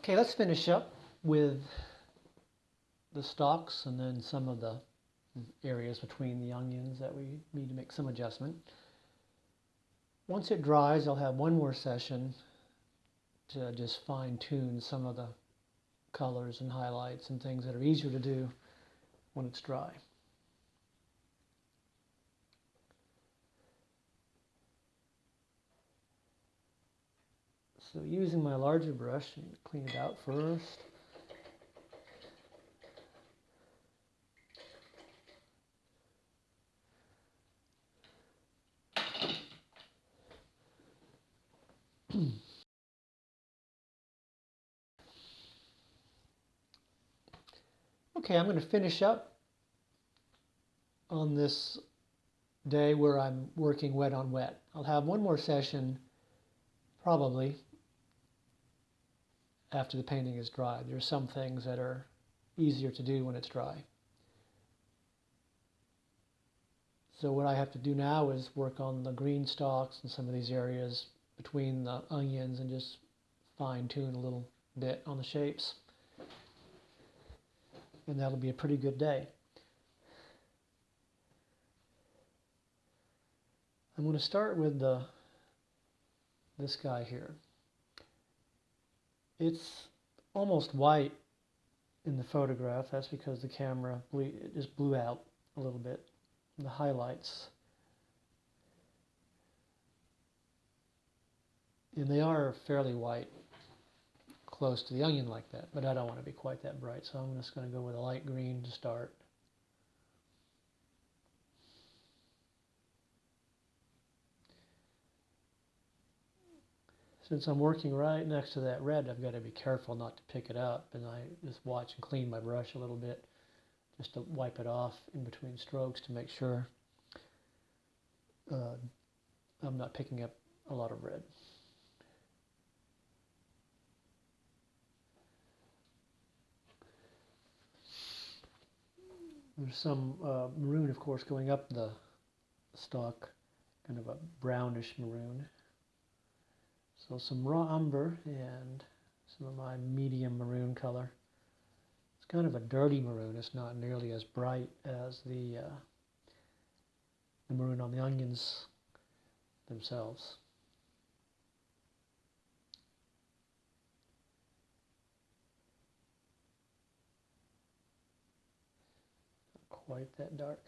Okay, let's finish up with the stalks and then some of the areas between the onions that we need to make some adjustment. Once it dries, I'll have one more session to just fine-tune some of the colors and highlights and things that are easier to do when it's dry. So using my larger brush, clean it out first. Okay, I'm going to finish up on this day where I'm working wet on wet. I'll have one more session probably after the painting is dry. There's some things that are easier to do when it's dry. So what I have to do now is work on the green stalks and some of these areas between the onions and just fine tune a little bit on the shapes. And that'll be a pretty good day. I'm going to start with this guy here. It's almost white in the photograph. That's because the camera just blew out a little bit, the highlights. And they are fairly white, close to the onion like that, but I don't want to be quite that bright, so I'm just going to go with a light green to start. Since I'm working right next to that red, I've got to be careful not to pick it up, and I just watch and clean my brush a little bit just to wipe it off in between strokes to make sure I'm not picking up a lot of red. There's some maroon, of course, going up the stalk, kind of a brownish maroon. So some raw umber and some of my medium maroon color. It's kind of a dirty maroon. It's not nearly as bright as the maroon on the onions themselves. Not quite that dark.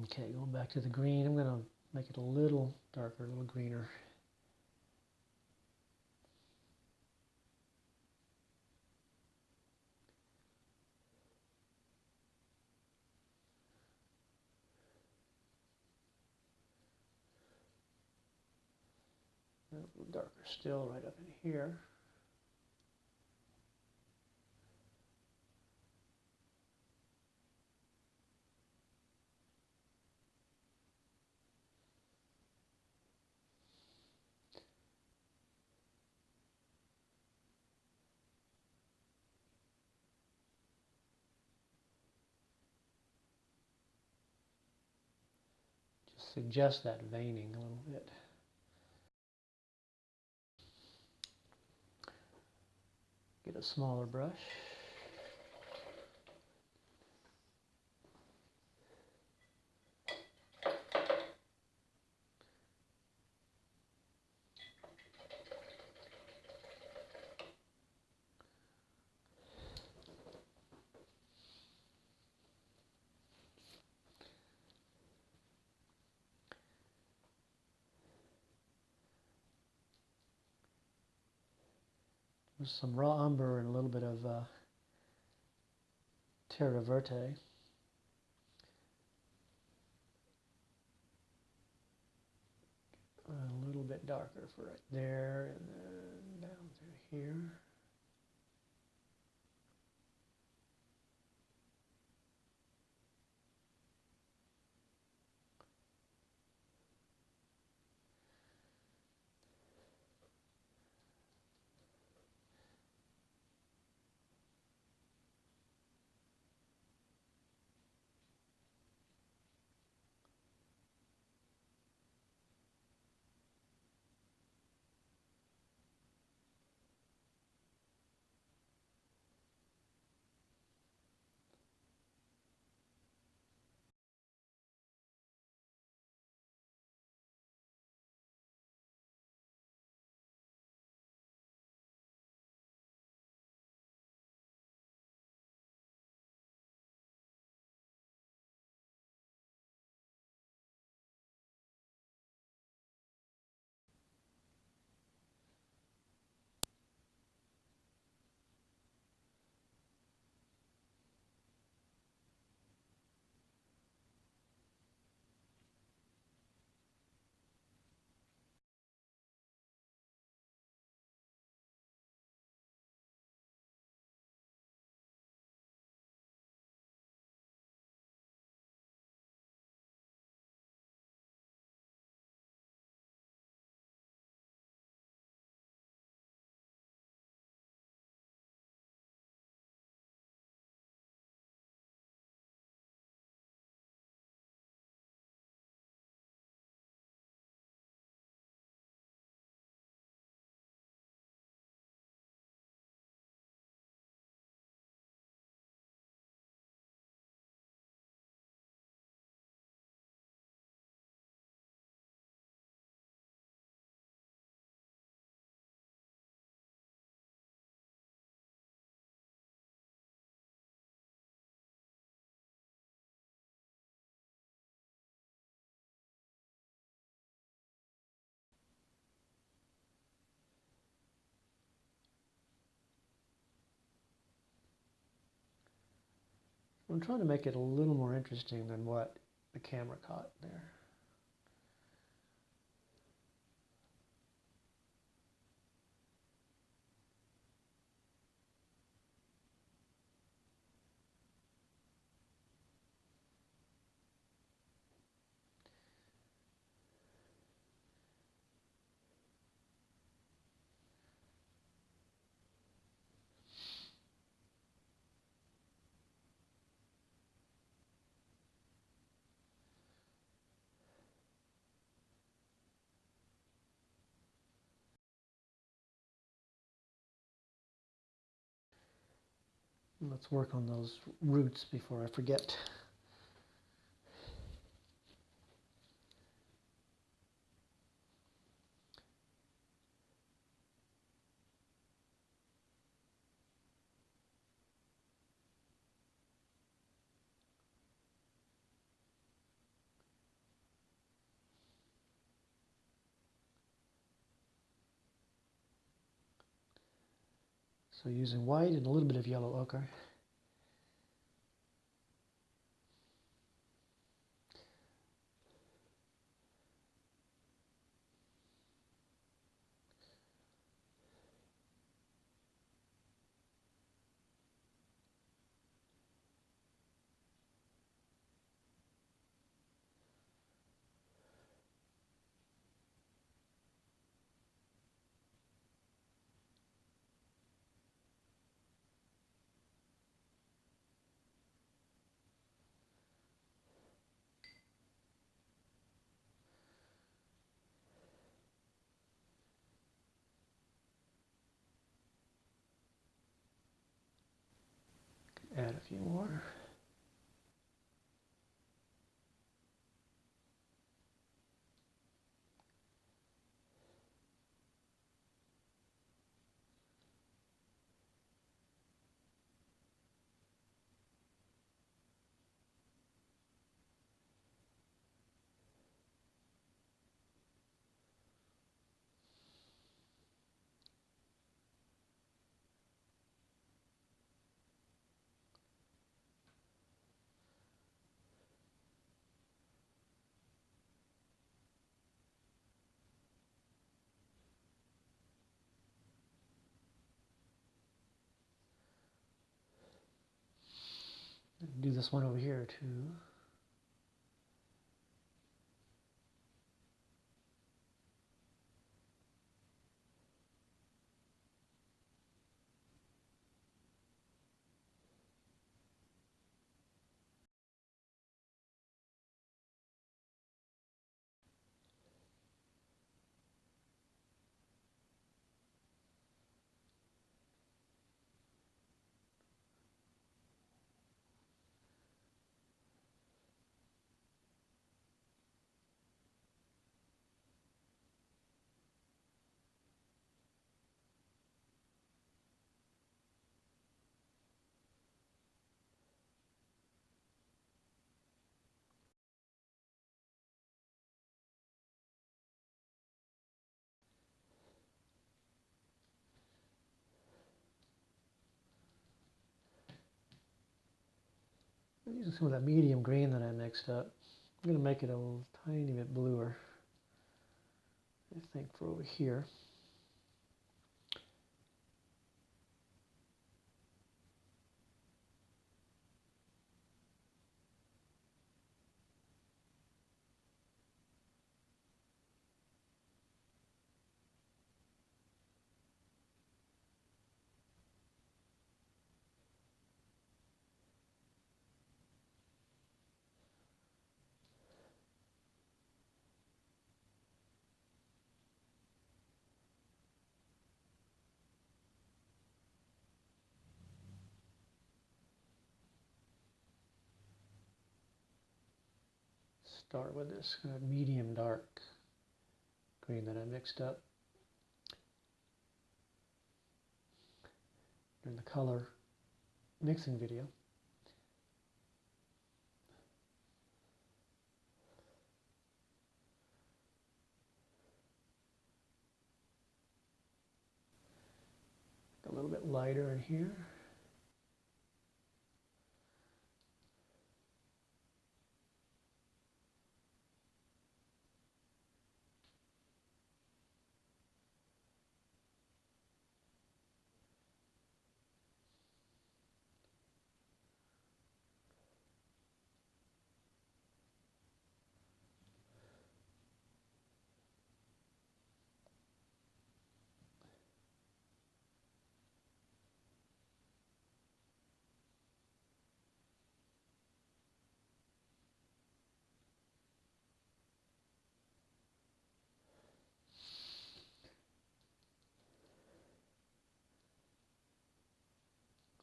Okay, going back to the green, I'm going to make it a little darker, a little greener. A little darker still right up in here. Just suggest that veining a little bit. Get a smaller brush. There's some raw umber and a little bit of terra verte. A little bit darker for right there, and then down through here. I'm trying to make it a little more interesting than what the camera caught there. Let's work on those roots before I forget. So using white and a little bit of yellow ochre. Add a few more. do this one over here too. I'm using some of that medium green that I mixed up. I'm going to make it a little tiny bit bluer, I think, for over here. Start with this kind of medium dark green that I mixed up during the color mixing video. A little bit lighter in here.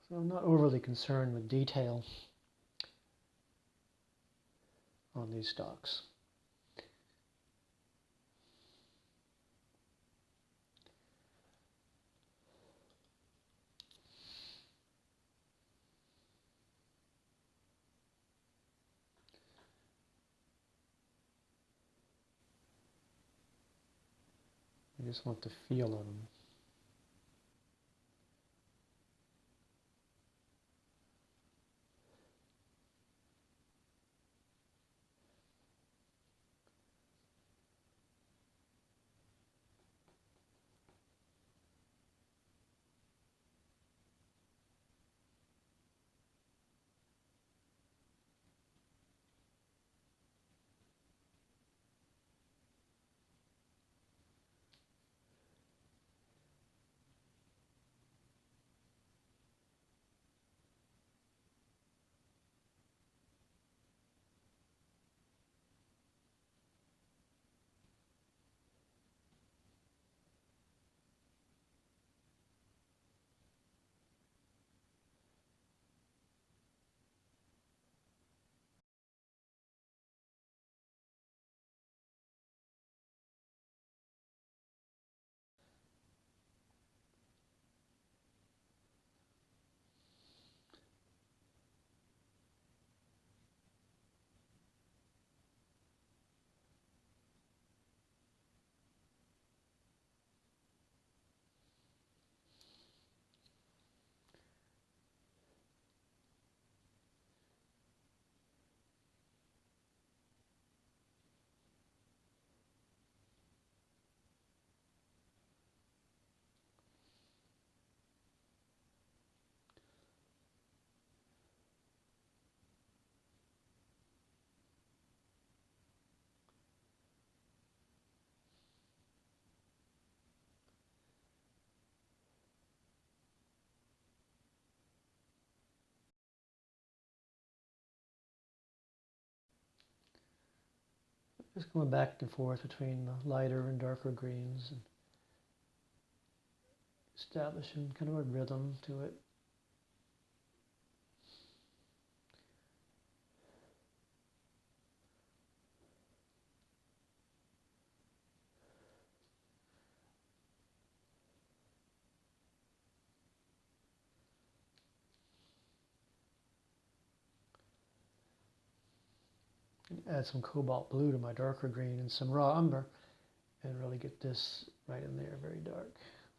So I'm not overly concerned with detail on these stalks. I just want the feel of them. Just going back and forth between the lighter and darker greens and establishing kind of a rhythm to it. Add some cobalt blue to my darker green and some raw umber and really get this right in there, very dark,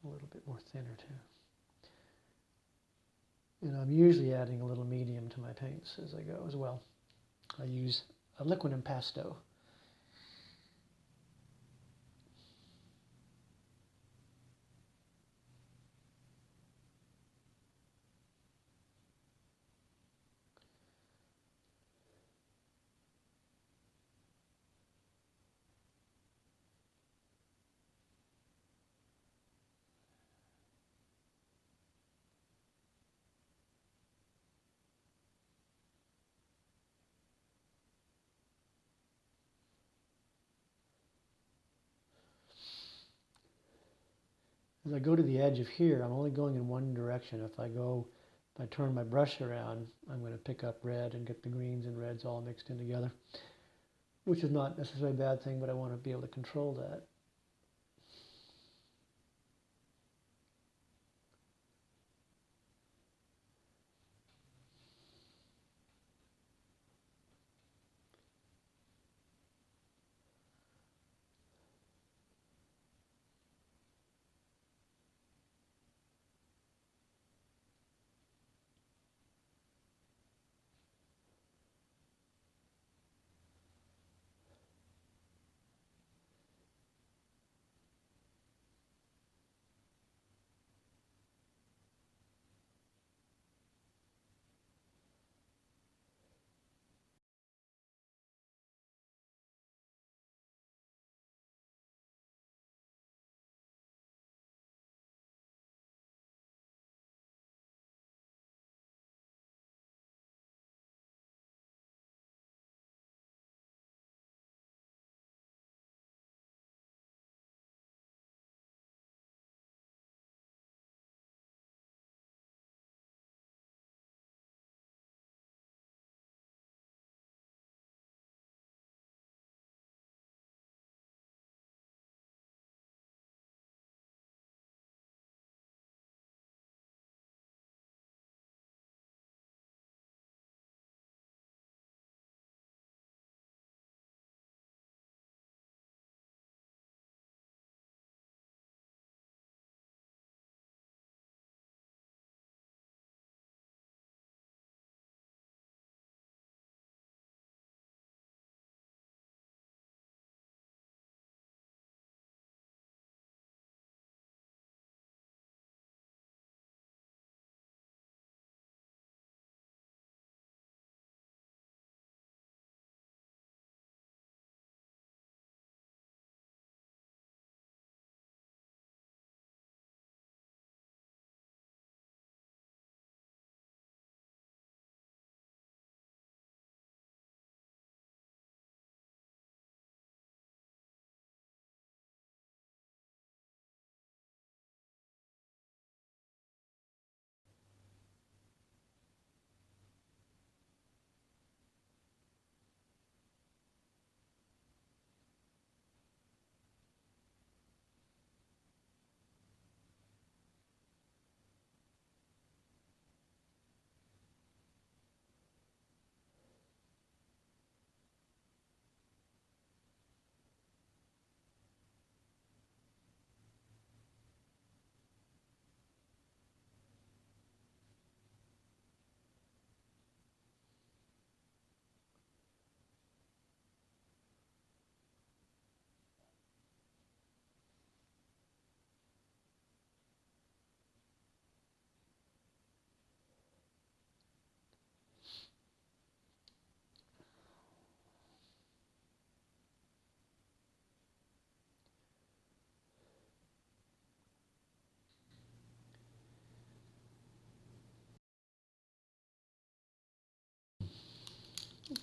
a little bit more thinner too. And I'm usually adding a little medium to my paints as I go as well. I use a liquid impasto. As I go to the edge of here, I'm only going in one direction. If I turn my brush around, I'm going to pick up red and get the greens and reds all mixed in together, which is not necessarily a bad thing, but I want to be able to control that.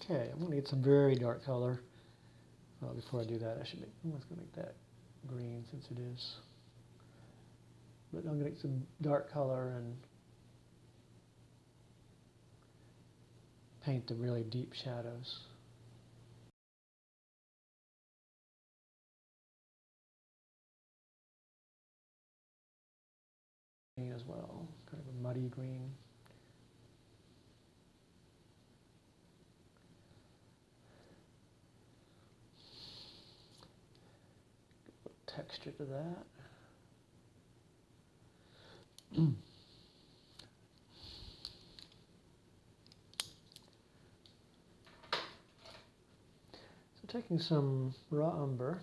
Okay, I'm going to get some very dark color Well, before I do that, I'm just going to make that green since it is. But I'm going to make some dark color and paint the really deep shadows. Green as well, kind of a muddy green. Texture to that. So taking some raw umber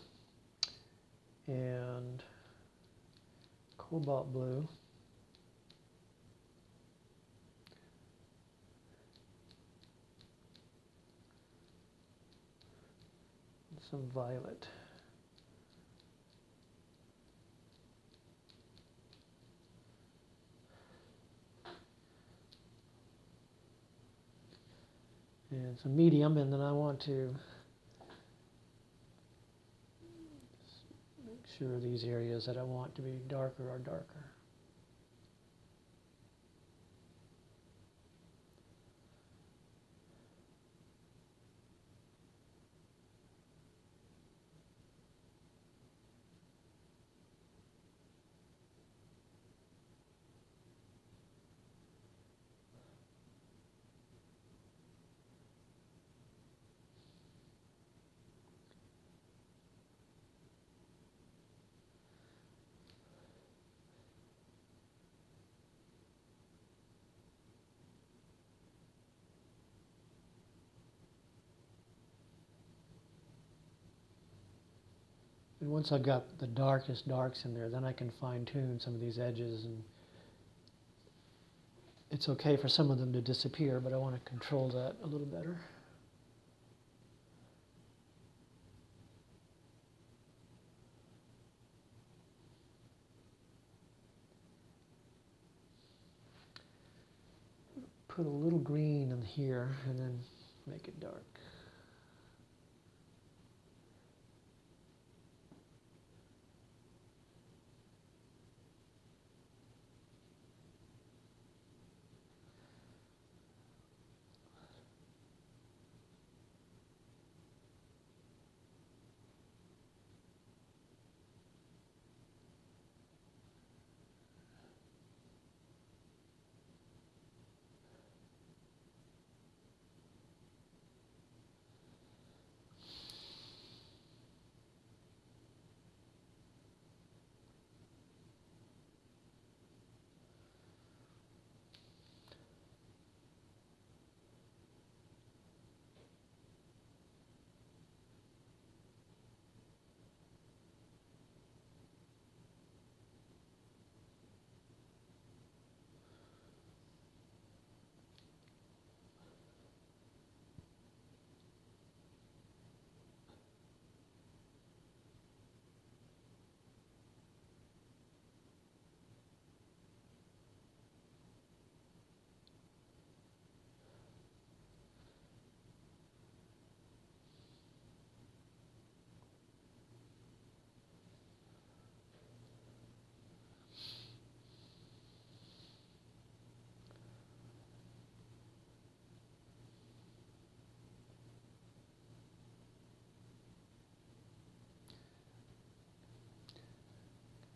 and cobalt blue, and some violet. And some medium, and then I want to make sure these areas that I want to be darker are darker. And once I've got the darkest darks in there, then I can fine tune some of these edges, and it's okay for some of them to disappear, but I want to control that a little better. Put a little green in here and then make it dark.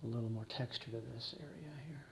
A little more texture to this area here.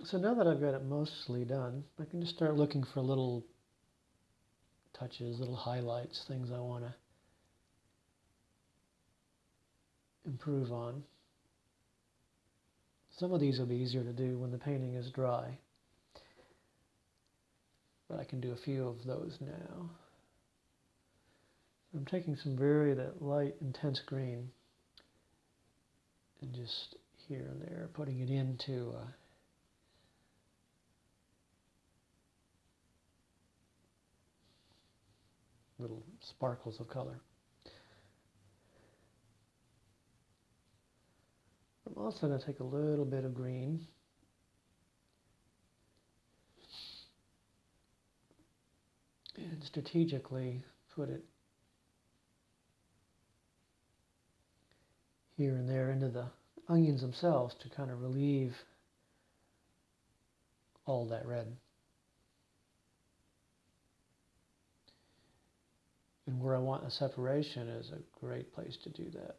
So now that I've got it mostly done, I can just start looking for little touches, little highlights, things I want to improve on. Some of these will be easier to do when the painting is dry, but I can do a few of those now. I'm taking some very light, intense green and just here and there putting it into little sparkles of color. I'm also going to take a little bit of green and strategically put it here and there into the onions themselves to kind of relieve all that red. And where I want a separation is a great place to do that.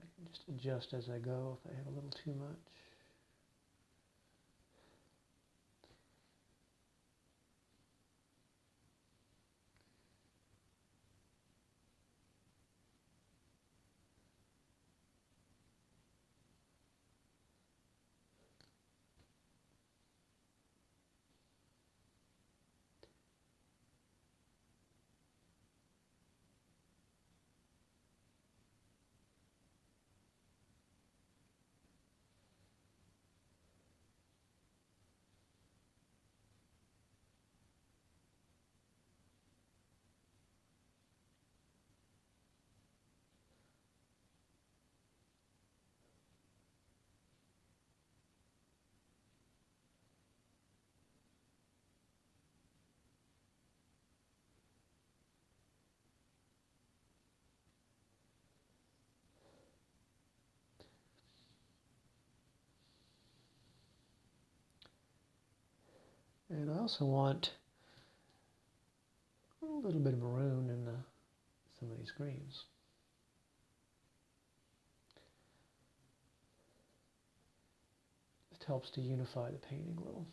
I can just adjust as I go if I have a little too much. And I also want a little bit of maroon in some of these greens. Just helps to unify the painting a little.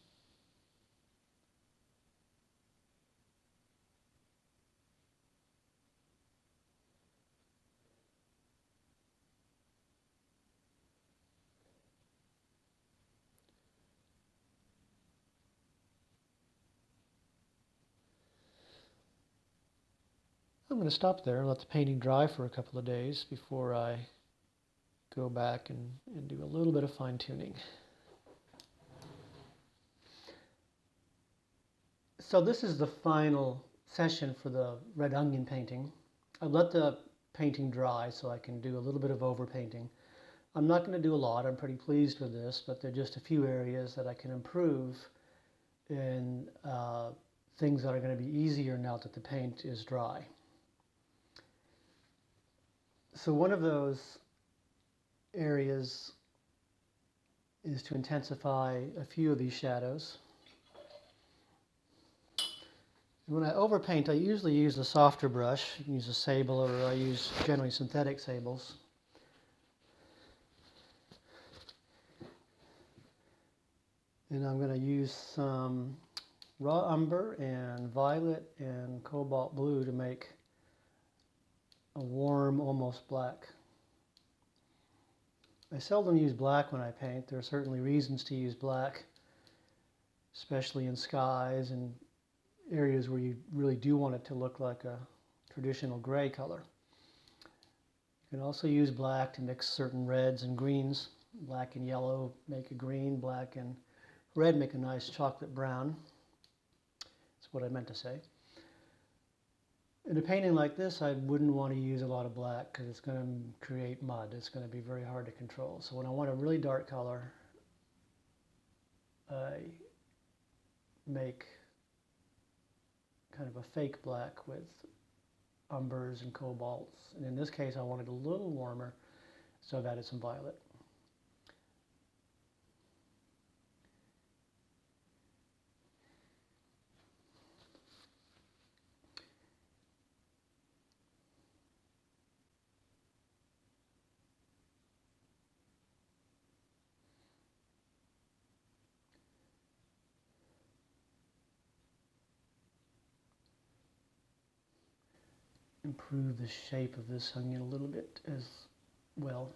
I'm going to stop there and let the painting dry for a couple of days before I go back and do a little bit of fine-tuning. So this is the final session for the red onion painting. I've let the painting dry so I can do a little bit of overpainting. I'm not going to do a lot. I'm pretty pleased with this, but there are just a few areas that I can improve and things that are going to be easier now that the paint is dry. So one of those areas is to intensify a few of these shadows. When I overpaint, I usually use a softer brush. You can use a sable, or I use generally synthetic sables. And I'm going to use some raw umber and violet and cobalt blue to make a warm, almost black. I seldom use black when I paint. There are certainly reasons to use black, especially in skies and areas where you really do want it to look like a traditional gray color. You can also use black to mix certain reds and greens. Black and yellow make a green, black and red make a nice chocolate brown. That's what I meant to say. In a painting like this, I wouldn't want to use a lot of black because it's going to create mud. It's going to be very hard to control. So when I want a really dark color, I make kind of a fake black with umbers and cobalts. And in this case, I want it a little warmer, so I've added some violet. Improve the shape of this onion a little bit as well.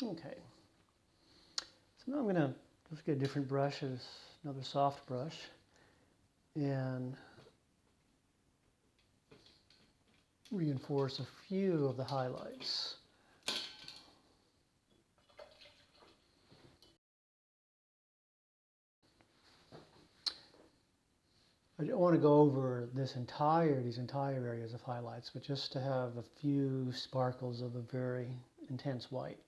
Okay. So now I'm going to just get a different brush, another soft brush, and reinforce a few of the highlights. I don't want to go over these entire areas of highlights, but just to have a few sparkles of a very intense white.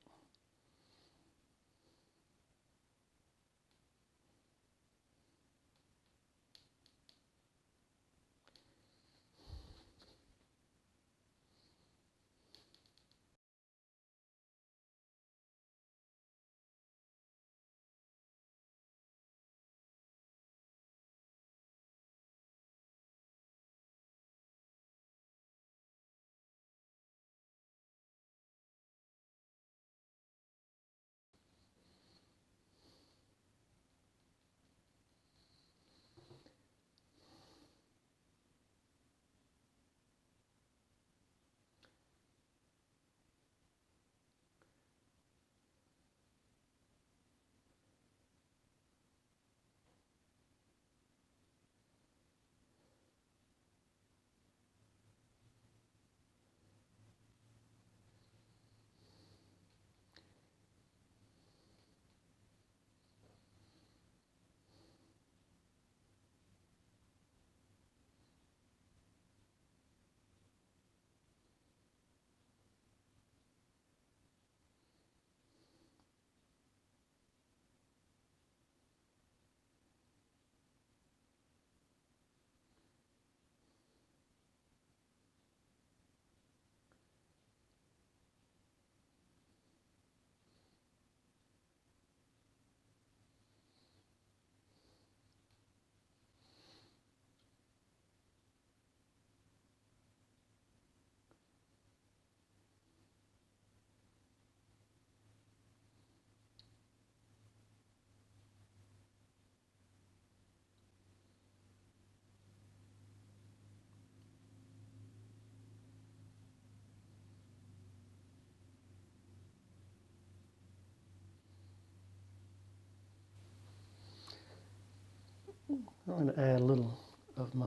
I'm going to add a little of my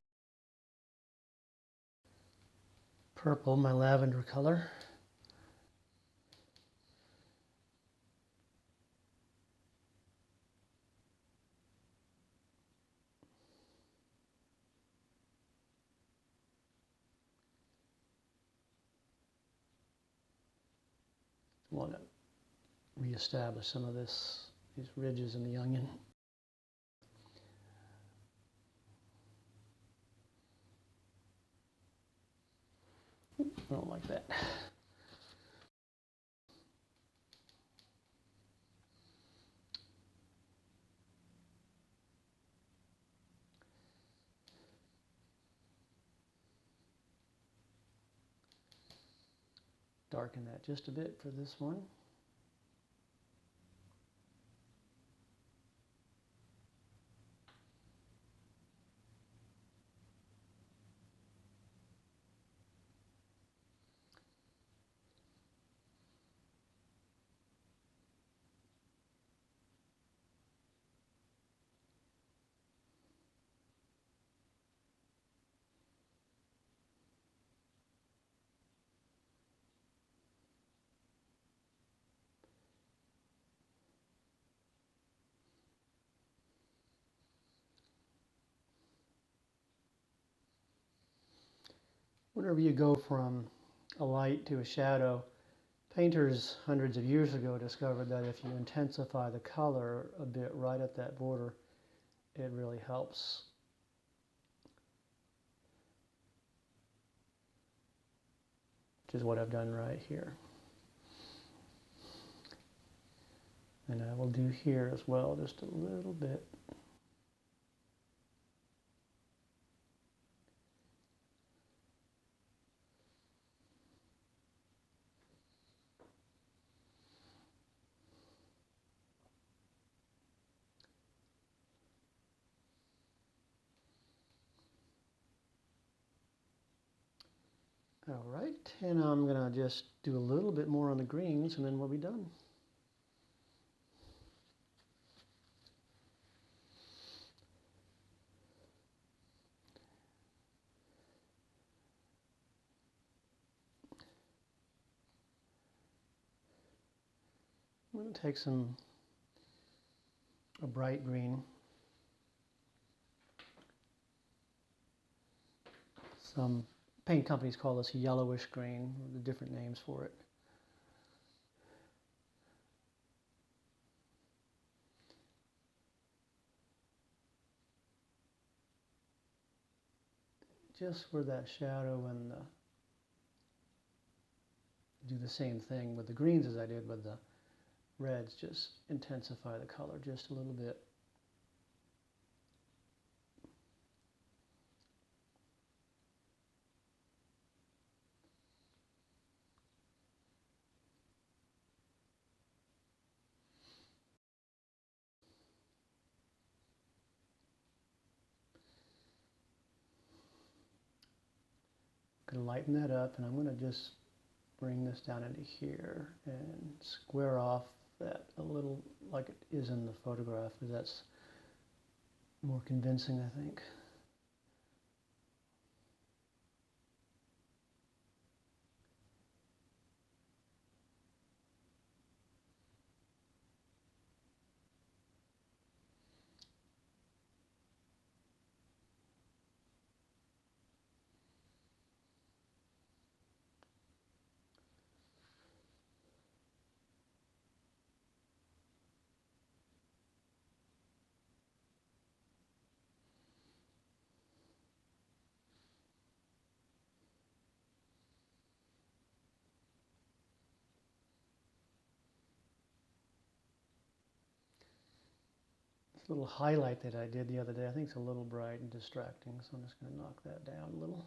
purple, my lavender color. I want to reestablish some of these ridges in the onion. I don't like that. Darken that just a bit for this one. Whenever you go from a light to a shadow, painters hundreds of years ago discovered that if you intensify the color a bit right at that border, it really helps. Which is what I've done right here. And I will do here as well, just a little bit. All right, and I'm gonna just do a little bit more on the greens and then we'll be done. I'm gonna take a bright green. Some paint companies call this yellowish green, the different names for it. Just where that shadow and do the same thing with the greens as I did with the reds, just intensify the color just a little bit. I'm going to lighten that up, and I'm going to just bring this down into here and square off that a little like it is in the photograph, because that's more convincing, I think. This little highlight that I did the other day, I think it's a little bright and distracting, so I'm just going to knock that down a little.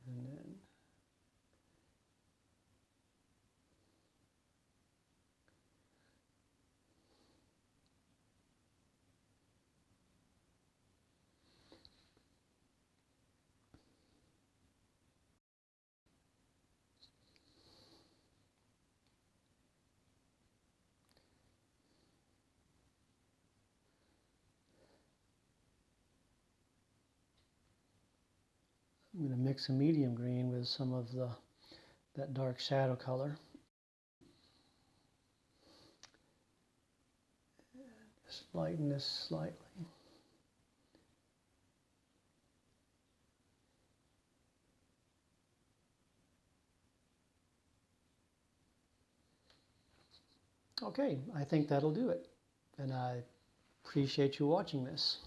And then I'm going to mix a medium green with some of that dark shadow color. Just lighten this slightly. Okay, I think that'll do it. And I appreciate you watching this.